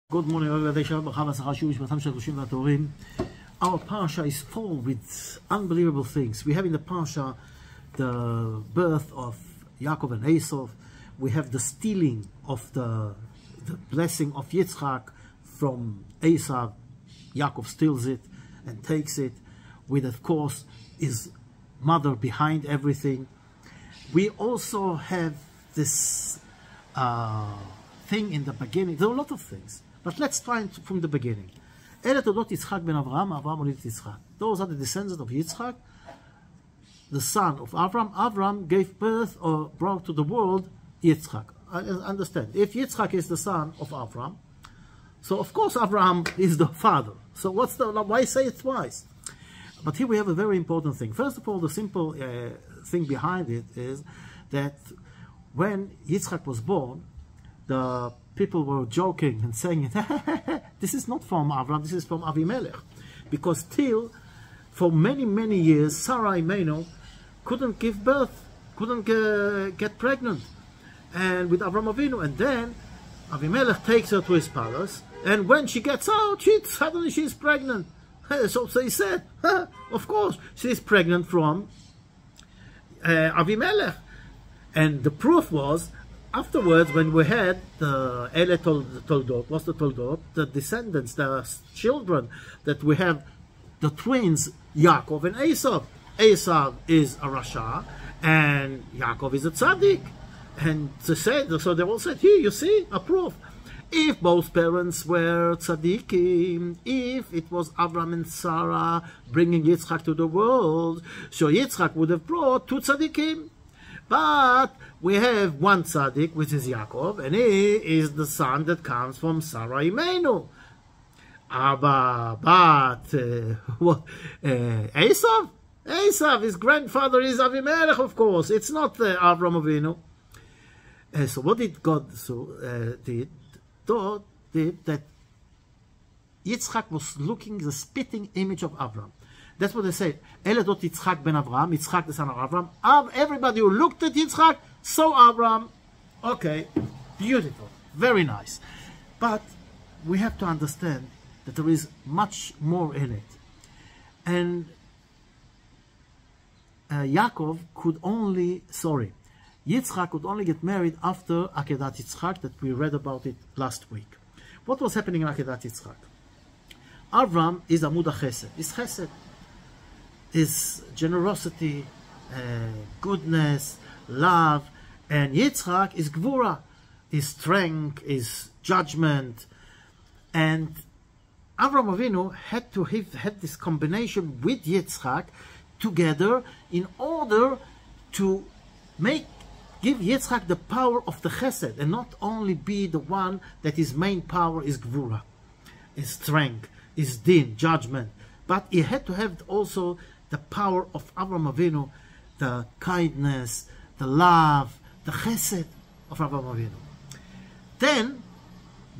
Good morning, our parsha is full with unbelievable things. We have in the parsha the birth of Yaakov and Esau. We have the stealing of the blessing of Yitzchak from Esau. Yaakov steals it and takes it, with, of course, his mother behind everything. We also have this thing in the beginning. There are a lot of things. But let's try from the beginning. Toldot Yitzchak ben Avraham, Avraham olid Yitzchak. Those are the descendants of Yitzchak, the son of Avraham. Avraham gave birth or brought to the world Yitzchak. Understand? If Yitzchak is the son of Avraham, so of course Avraham is the father. So why say it twice? But here we have a very important thing. First of all, the simple thing behind it is that when Yitzchak was born, the people were joking and saying, this is not from Avraham, this is from Avimelech. Because still, for many, many years, Sarah Imenu couldn't give birth, couldn't get pregnant, and with Avraham Avinu. And then Avimelech takes her to his palace, and when she gets out, suddenly she's pregnant. So he said, of course, she's pregnant from Avimelech. And the proof was, afterwards, when we had the Toldot, what's the Toldot? The descendants, the children that we have, the twins, Yaakov and Esau. Esau is a Rasha, and Yaakov is a Tzaddik. And so they all said, here, you see, a proof. If both parents were Tzaddikim, if it was Avraham and Sarah bringing Yitzchak to the world, so Yitzchak would have brought two Tzaddikim. But we have one tzaddik, which is Yaakov, and he is the son that comes from Sarah Imenu. But Esau? Esau, his grandfather is Avimelech, of course. It's not Avraham Avinu. So what did God did? God did that Yitzchak was looking the spitting image of Avraham. That's what they say. Toldot Yitzchak ben Avraham, Yitzchak the son of Avraham. Everybody who looked at Yitzchak saw Avraham. Okay, beautiful, very nice. But we have to understand that there is much more in it. And Yitzchak could only get married after Akedat Yitzchak, that we read about it last week. What was happening in Akedat Yitzchak? Avraham is Amud HaChesed, is Chesed. Is generosity, goodness, love, and Yitzchak is Gvura, is strength, is judgment. And Avraham Avinu had to have this combination with Yitzchak together in order to give Yitzchak the power of the Chesed, and not only be the one that his main power is Gvura, is strength, is din, judgment, but he had to have also the power of Avraham Avinu, the kindness, the love, the chesed of Avraham Avinu. Then,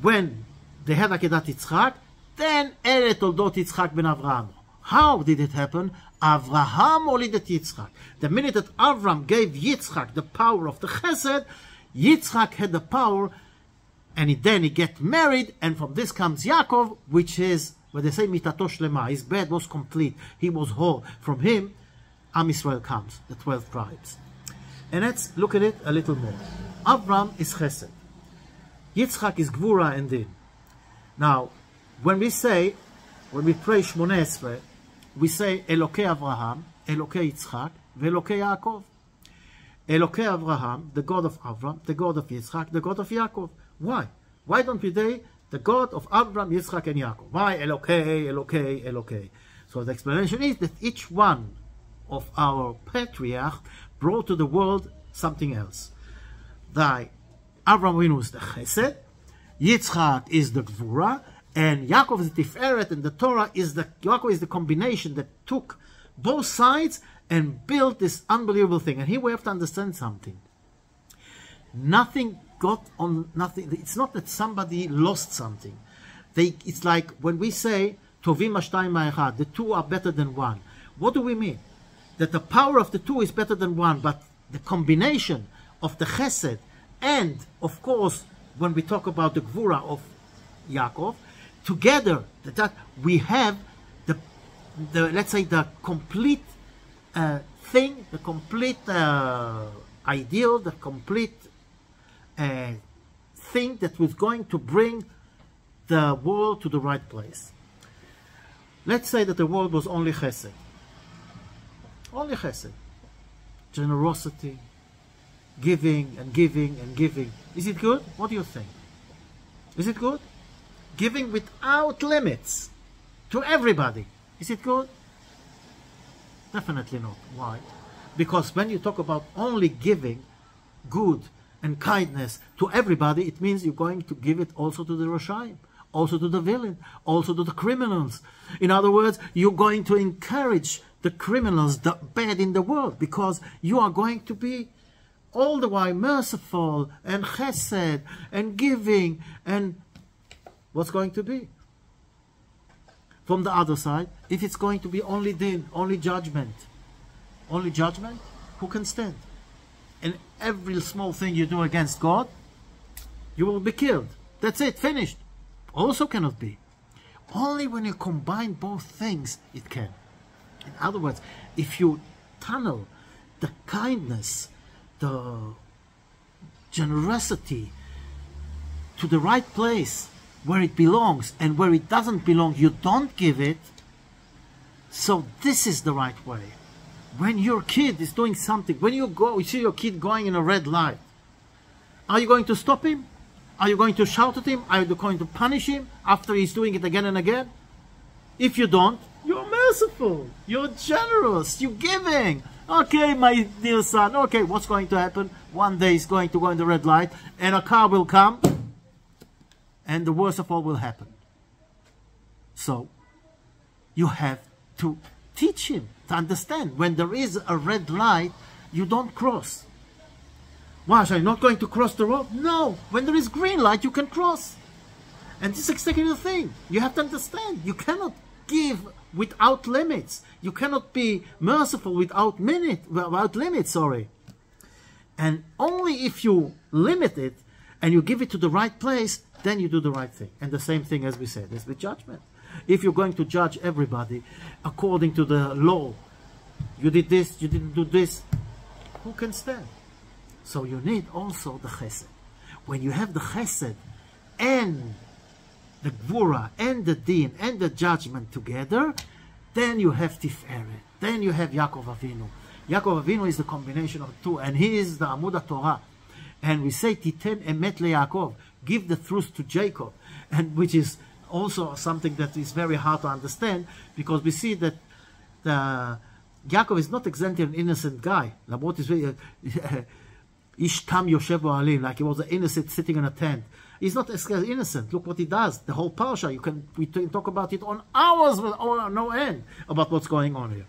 when they had Akedat Yitzchak, then Toldot Yitzchak ben Avraham. How did it happen? Avraham olidet Yitzchak. The minute that Avraham gave Yitzchak the power of the chesed, Yitzchak had the power, and then he get married, and from this comes Yaakov, which is, when they say mitato shlema, his bed was complete, he was whole. From him, Am Yisrael comes, the 12 tribes. And let's look at it a little more. Avraham is chesed. Yitzchak is gvura and din. Now, when we pray Shmoneh Esrei, we say Elokei Avraham, Elokei Yitzchak, Ve'elokei Yaakov. Elokei Avraham, the God of Avraham, the God of Yitzchak, the God of Yaakov. Why? Why don't we say the God of Avraham, Yitzchak, and Yaakov? Why Elokei, Elokei, Elokei? So the explanation is that each one of our patriarchs brought to the world something else. Avraham Avinu is the Chesed, Yitzchak is the Gvura, and Yaakov is the Tiferet, and the Torah is Yaakov is the combination that took both sides and built this unbelievable thing. And here we have to understand something. Nothing got on nothing. It's not that somebody lost something. It's like when we say Tovim Ashtayim Ma'echad, the two are better than one. What do we mean? That the power of the two is better than one, but the combination of the Chesed and, of course, when we talk about the Gvura of Yaakov, together, that we have the let's say the complete thing, the complete ideal, the complete thing that was going to bring the world to the right place. Let's say that the world was only chesed. Only chesed. Generosity, giving and giving and giving. Is it good? What do you think? Is it good? Giving without limits to everybody. Is it good? Definitely not. Why? Because when you talk about only giving good and kindness to everybody, it means you're going to give it also to the Rashaim, also to the villain, also to the criminals. In other words, you're going to encourage the criminals, the bad in the world, because you are going to be all the while merciful and chesed and giving. And what's going to be? From the other side, if it's going to be only din, only judgment, who can stand? And every small thing you do against God, you will be killed. That's it, finished. Also cannot be. Only when you combine both things, it can. In other words, if you tunnel the kindness, the generosity to the right place, where it belongs, and where it doesn't belong, you don't give it. So this is the right way. When your kid is doing something, when you see your kid going in a red light, are you going to stop him? Are you going to shout at him? Are you going to punish him after he's doing it again and again? If you don't, you're merciful, you're generous, you're giving. Okay, my dear son, okay, what's going to happen? One day he's going to go in the red light, and a car will come, and the worst of all will happen. So, you have to teach him to understand, when there is a red light, you don't cross. Wash, I'm not going to cross the road? No, when there is green light, you can cross. And this is exactly the thing. You have to understand, you cannot give without limits. You cannot be merciful without limits, sorry. And only if you limit it, and you give it to the right place, then you do the right thing. And the same thing, as we said, is with judgment. If you're going to judge everybody according to the law, you did this, you didn't do this, who can stand? So you need also the chesed. When you have the chesed and the gvura and the din and the judgment together, then you have tiferet. Then you have Yaakov Avinu. Yaakov Avinu is the combination of the two, and he is the Amud Torah. And we say, Titen emet leYaakov, give the truth to Jacob, and which is also something that is very hard to understand, because we see that Yaakov is not exactly an innocent guy. Ish tam yoshev ba'alim, like he was an innocent sitting in a tent. He's not innocent. Look what he does. The whole parasha, we can talk about it on hours with no end about what's going on here.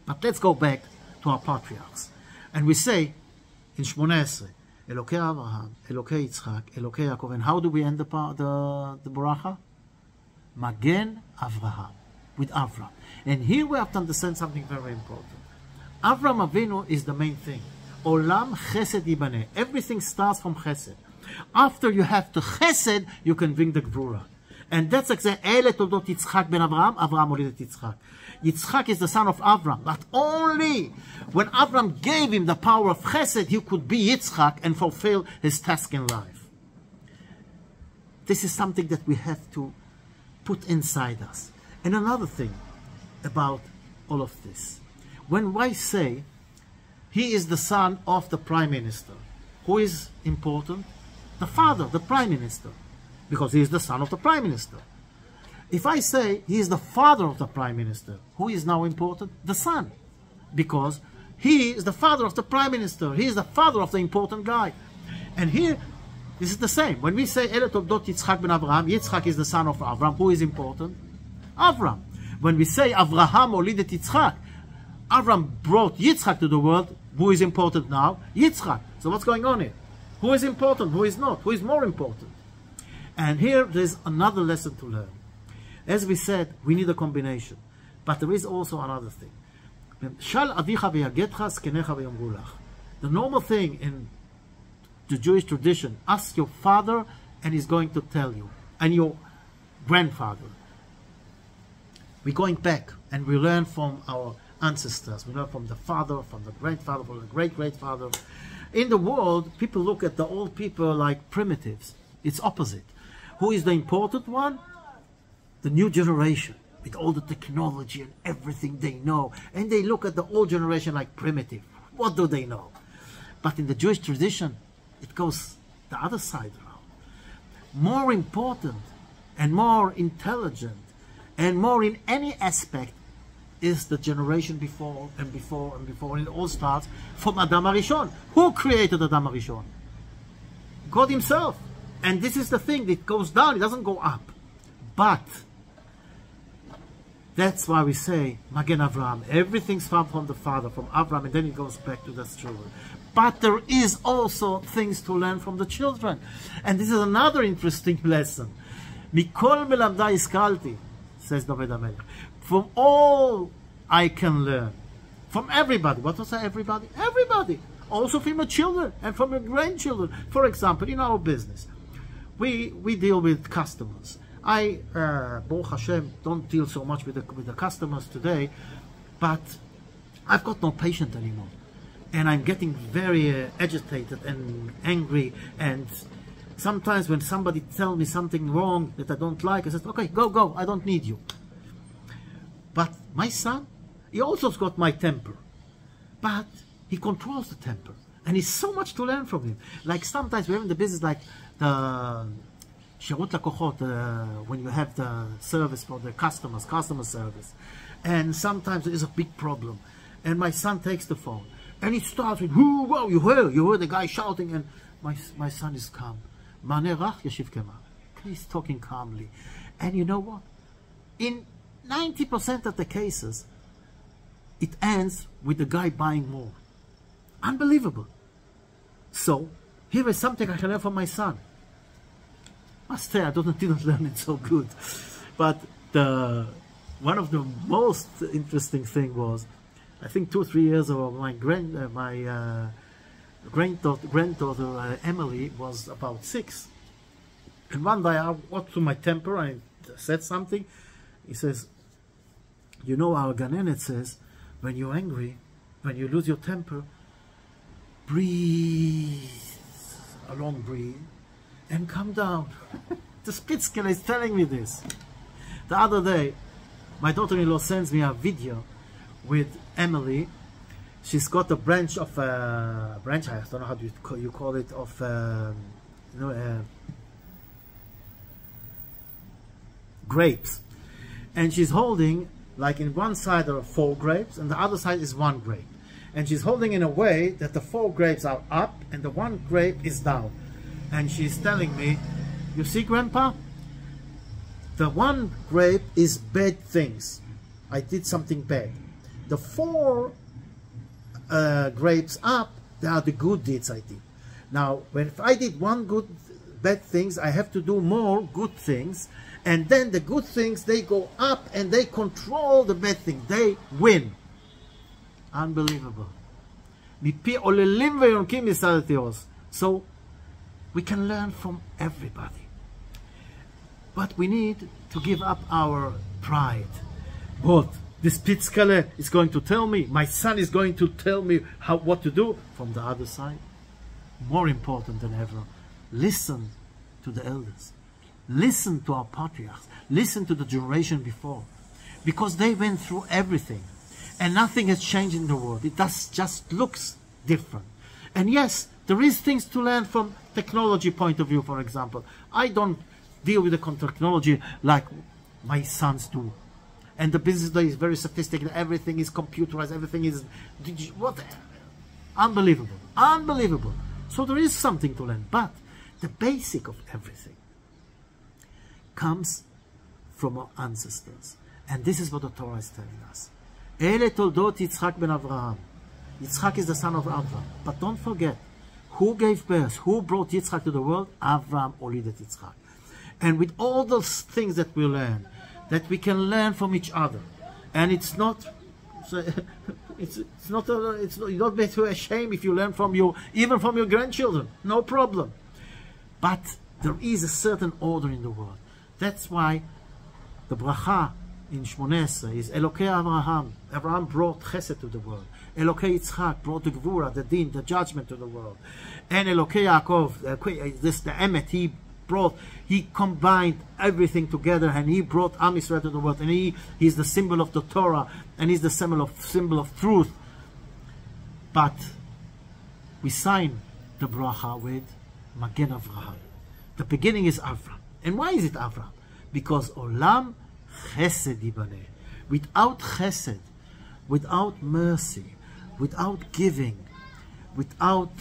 But let's go back to our patriarchs, and we say in Shmoneh Esrei, Elokei Avraham, Elokei Yitzchak, Elokei Yaakov. And how do we end the bracha? Magen Avraham, with Avram. And here we have to understand something very important. Avram Avinu is the main thing. Olam Chesed Yibaneh. Everything starts from Chesed. After you have the Chesed, you can bring the Gvura. And that's exactly Ele Toldot Yitzchak ben Avraham. Avraham olidet Yitzchak. Yitzchak is the son of Avram, but only when Avram gave him the power of Chesed, he could be Yitzchak and fulfill his task in life. This is something that we have to put inside us. And another thing about all of this, when I say he is the son of the prime minister, who is important? The father, the prime minister, because he is the son of the prime minister. If I say he is the father of the prime minister, who is now important? The son, because he is the father of the prime minister. He is the father of the important guy. And here, this is the same. When we say Ele Toldot Yitzchak ben Avraham, Yitzchak is the son of Avram. Who is important? Avram. When we say Avraham olidet Yitzchak, Avram brought Yitzchak to the world. Who is important now? Yitzchak. So what's going on here? Who is important? Who is not? Who is more important? And here there's another lesson to learn. As we said, we need a combination. But there is also another thing. The normal thing in the Jewish tradition, ask your father and he's going to tell you. and your grandfather. We're going back and we learn from our ancestors. We learn from the father, from the grandfather, from the great-grandfather. In the world, people look at the old people like primitives. It's opposite. Who is the important one? The new generation, with all the technology and everything they know. And they look at the old generation like primitive. What do they know? But in the Jewish tradition, it goes the other side around. More important and more intelligent and more in any aspect is the generation before and before and before. And it all starts from Adam HaRishon. Who created Adam HaRishon? God himself. And this is the thing, it goes down, it doesn't go up. But that's why we say Magen Avraham. Everything's from the father, from Avraham, and then it goes back to the children. But there is also things to learn from the children. And this is another interesting lesson. Mikol melamdai iskalti, says David HaMelech. From all I can learn. From everybody. What was that, everybody? Everybody. Also from your children and from your grandchildren. For example, in our business, we deal with customers. I, Baruch Hashem, don't deal so much with the customers today, but I've got no patience anymore. And I'm getting very agitated and angry, and sometimes when somebody tells me something wrong that I don't like, I say, okay, go, I don't need you. But my son, he also has got my temper, but he controls the temper, and it's so much to learn from him. Like sometimes we're in the business like the shiur lakochot, when you have the service for the customer service, and sometimes there is a big problem, and my son takes the phone, and he starts with, whoa, you heard the guy shouting, and my son is calm. He's talking calmly. And you know what? In 90% of the cases, it ends with the guy buying more. Unbelievable. So, here is something I can learn from my son. Must say, I didn't learn it so good. But one of the most interesting thing was, I think 2 or 3 years ago, my granddaughter Emily was about 6. And one day I got to my temper, I said something. He says, you know, our Ganenet says, when you're angry, when you lose your temper, breathe, a long breathe, and come down. The Spitzkele is telling me this. The other day, my daughter-in-law sends me a video with Emily. She's got a branch of I don't know how you call it, of grapes, and she's holding, like, in one side there are 4 grapes and the other side is 1 grape, and she's holding in a way that the 4 grapes are up and the 1 grape is down, and she's telling me, you see, Grandpa, the 1 grape is bad things, I did something bad. The 4 grapes up, they are the good deeds I did. Now, if I did 1 bad things, I have to do more good things, and then the good things, they go up and they control the bad things. They win. Unbelievable. So we can learn from everybody. But we need to give up our pride. What? This Spitzkele is going to tell me, my son is going to tell me what to do. From the other side, more important than ever, listen to the elders. Listen to our patriarchs. Listen to the generation before. Because they went through everything. And nothing has changed in the world. It just looks different. And yes, there is things to learn from technology point of view, for example. I don't deal with the technology like my sons do. And the business today is very sophisticated. Everything is computerized. Everything is what? Unbelievable. Unbelievable. So there is something to learn. But the basic of everything comes from our ancestors. And this is what the Torah is telling us. Ele Toldot Yitzchak ben Avraham. Yitzchak is the son of Avraham. But don't forget, who gave birth? Who brought Yitzchak to the world? Avraham olidet Yitzchak. And with all those things that we learn, that we can learn from each other, and it's not, you don't be too ashamed if you learn from even from your grandchildren, no problem. But there is a certain order in the world. That's why the bracha in Shmoneh is Elokei Avraham. Avraham brought chesed to the world. Elokei Yitzchak brought the gvura, the din, the judgment to the world. And Elokei Yaakov, this the emet, he combined everything together, and he brought Am Yisrael to the world. And he's the symbol of the Torah, and he's the symbol of truth. But we sign the bracha with Magen Avraham. The beginning is Avram. And why is it Avram? Because Olam Chesed Yibaneh. Without Chesed, without mercy, without giving, without